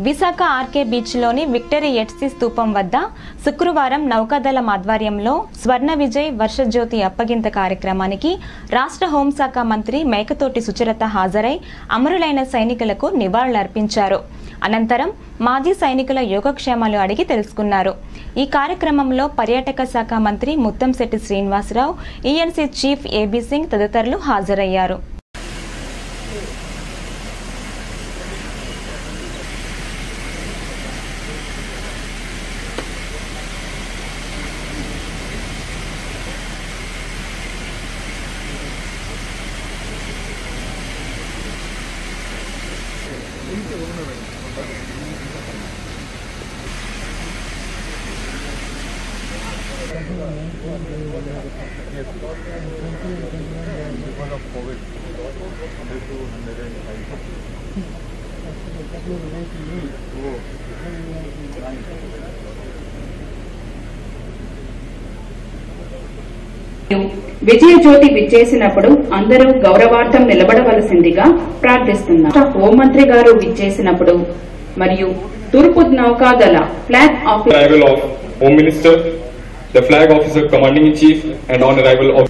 Visakha RK బీచ్లోని victory Etsy స్తూపం వద్ద శుక్రవారం నౌకాదళం ఆధ్వర్యంలో స్వర్ణ విజయ్ వర్షజ్యోతి అప్పగింత కార్యక్రమానికి రాష్ట్ర హోంశాఖ మంత్రి మేకతోటి సుచరిత హాజరై అమరులైన సైనికులకు నివాళులర్పించారు. అనంతరం మాజీ సైనికుల యోగక్షేమాలు అడిగి తెలుసుకున్నారు. ఈ కార్యక్రమంలో పర్యాటక శాఖ మంత్రి Muthamsetti Srinivasa Rao, ENC chief A B Singh తదితరులు హాజరయ్యారు. విజయ జ్యోతి విచ్చేసినప్పుడు అందరూ గౌరవార్థం నిలబడవలసిందిగా ప్రార్థిస్తున్నారు. హోంమంత్రి గారు విచ్చేసినప్పుడు మరియు తూర్పు నౌకాదళ flag arrival of Home Minister, the flag officer commanding in chief, and on arrival of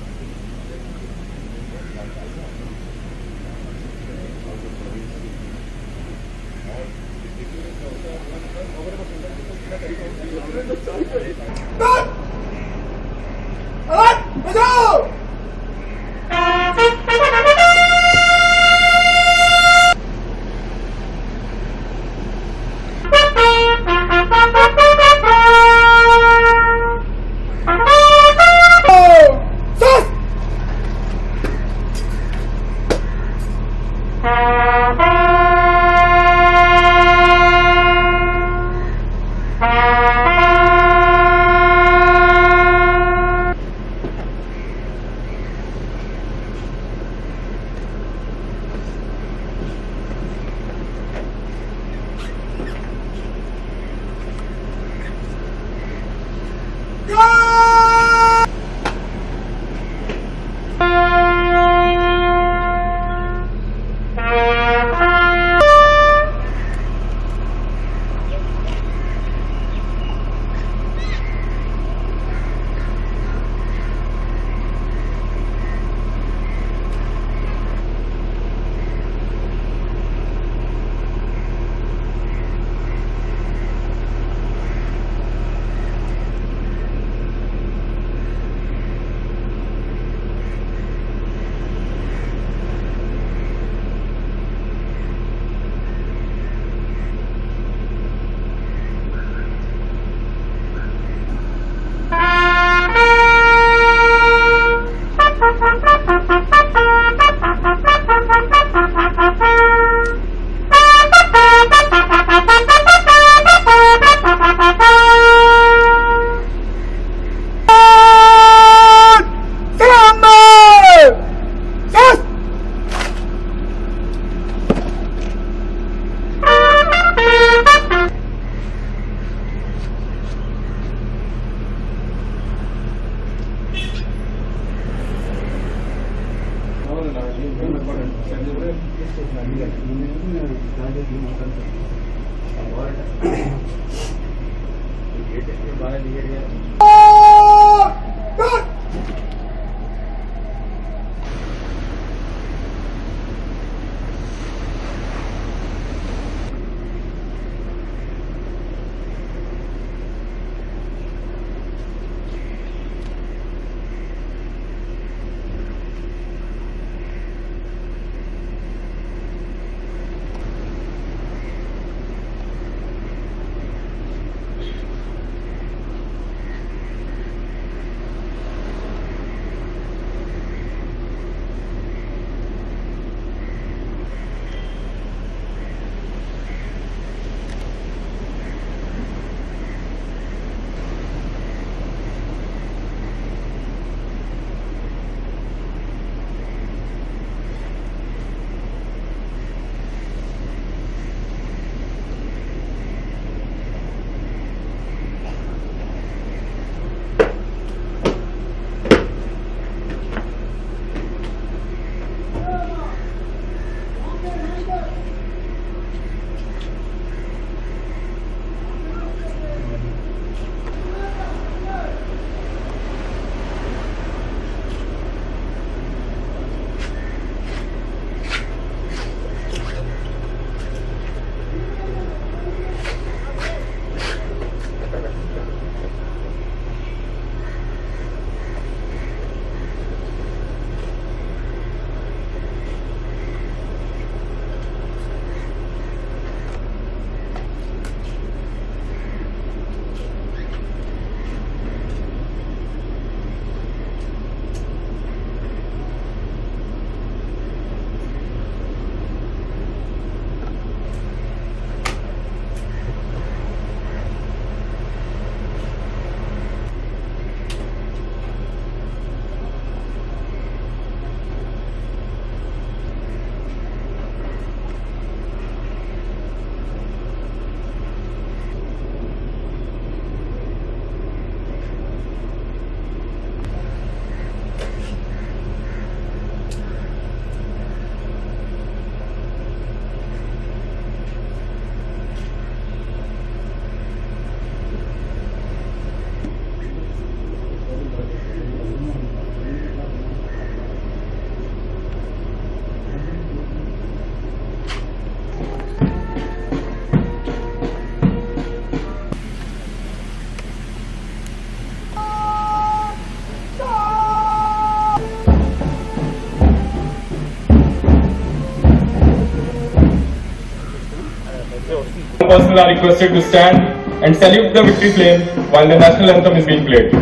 Personnel are requested to stand and salute the victory flame while the national anthem is being played.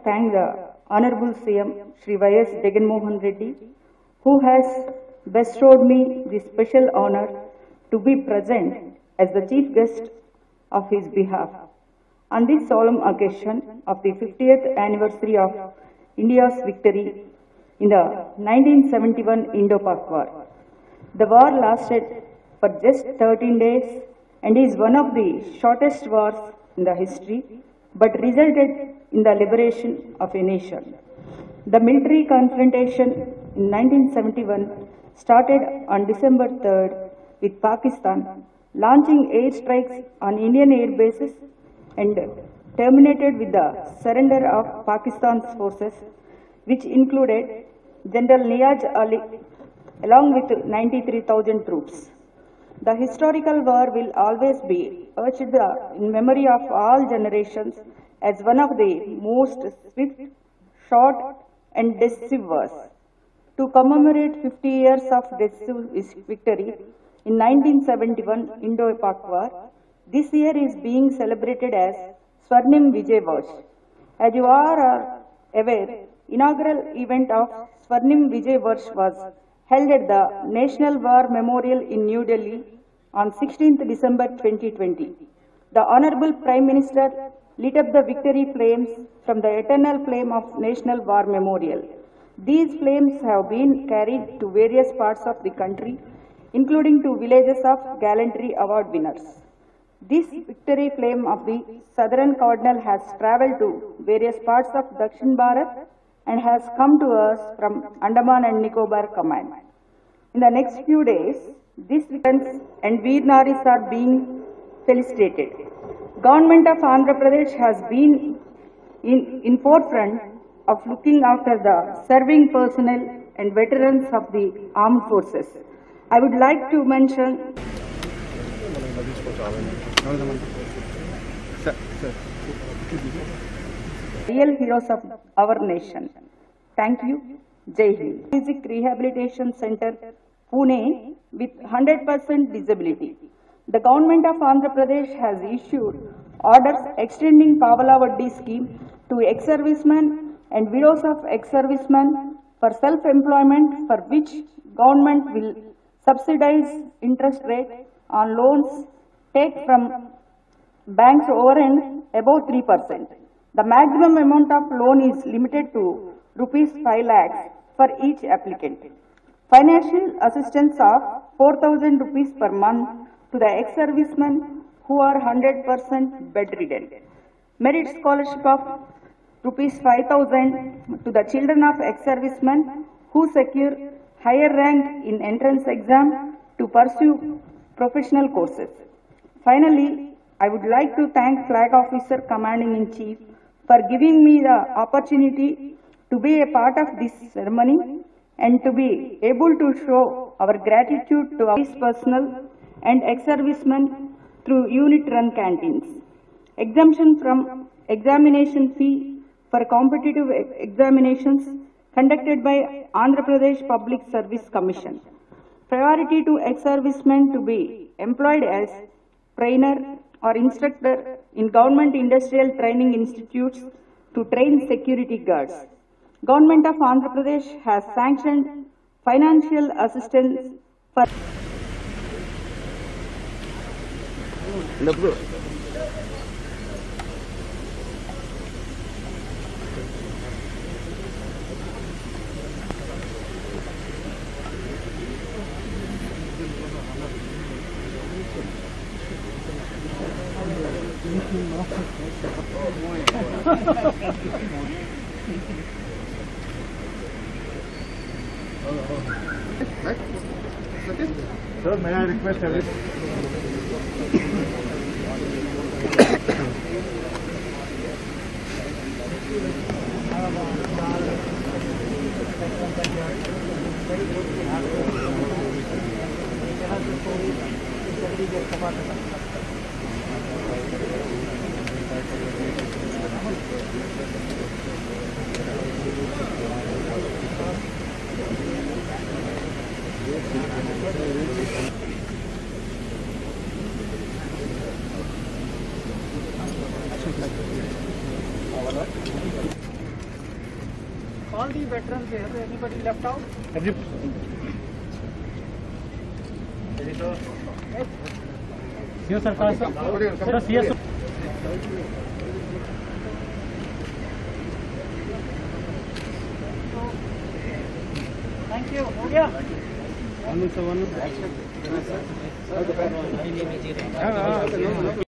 Thank the Honorable CM Shri Y.S. Jagan Mohan Reddy, who has bestowed me the special honor to be present as the chief guest of his behalf on this solemn occasion of the 50th anniversary of India's victory in the 1971 Indo-Pak War. The war lasted for just 13 days and is one of the shortest wars in the history, but resulted in the liberation of a nation. The military confrontation in 1971 started on December 3rd with Pakistan launching airstrikes on Indian air bases and terminated with the surrender of Pakistan's forces, which included General Niaz Ali along with 93,000 troops. The historical war will always be etched in memory of all generations as one of the most swift, short and decisive wars. To commemorate 50 years of decisive victory in 1971 Indo-Pak War, this year is being celebrated as Swarnim Vijay Varsh. As you are aware, inaugural event of Swarnim Vijay Varsh was held at the National War Memorial in New Delhi on 16th December 2020. The Honorable Prime Minister lit up the victory flames from the eternal flame of National War Memorial. These flames have been carried to various parts of the country, including to villages of Gallantry Award winners. This victory flame of the Southern Cardinal has travelled to various parts of Dakshin Bharat and has come to us from Andaman and Nicobar Command. In the next few days, these veterans and Veer Naris are being felicitated. Government of Andhra Pradesh has been in forefront of looking after the serving personnel and veterans of the armed forces. I would like to mention real heroes of our nation. Thank you. Jai Hind. Music Rehabilitation Center, Pune, with 100% disability. The government of Andhra Pradesh has issued orders extending Pavala Vaddi scheme to ex-servicemen and widows of ex-servicemen for self-employment, for which government will subsidize interest rate on loans take from banks over and above 3%. The maximum amount of loan is limited to rupees 5 lakhs for each applicant. Financial assistance of 4,000 rupees per month to the ex-servicemen who are 100% bedridden. Merit scholarship of rupees 5,000 to the children of ex-servicemen who secure higher rank in entrance exam to pursue professional courses. Finally, I would like to thank Flag Officer Commanding in Chief for giving me the opportunity to be a part of this ceremony and to be able to show our gratitude to our personnel and ex-servicemen through unit-run canteens. Exemption from examination fee for competitive examinations conducted by Andhra Pradesh Public Service Commission. Priority to ex-servicemen to be employed as trainer or instructor in government industrial training institutes to train security guards. Government of Andhra Pradesh has sanctioned financial assistance for Sir, may I request everyone? All the veterans here, anybody left out? Yes, sir. Sir, yes. Thank you. हो गया? One.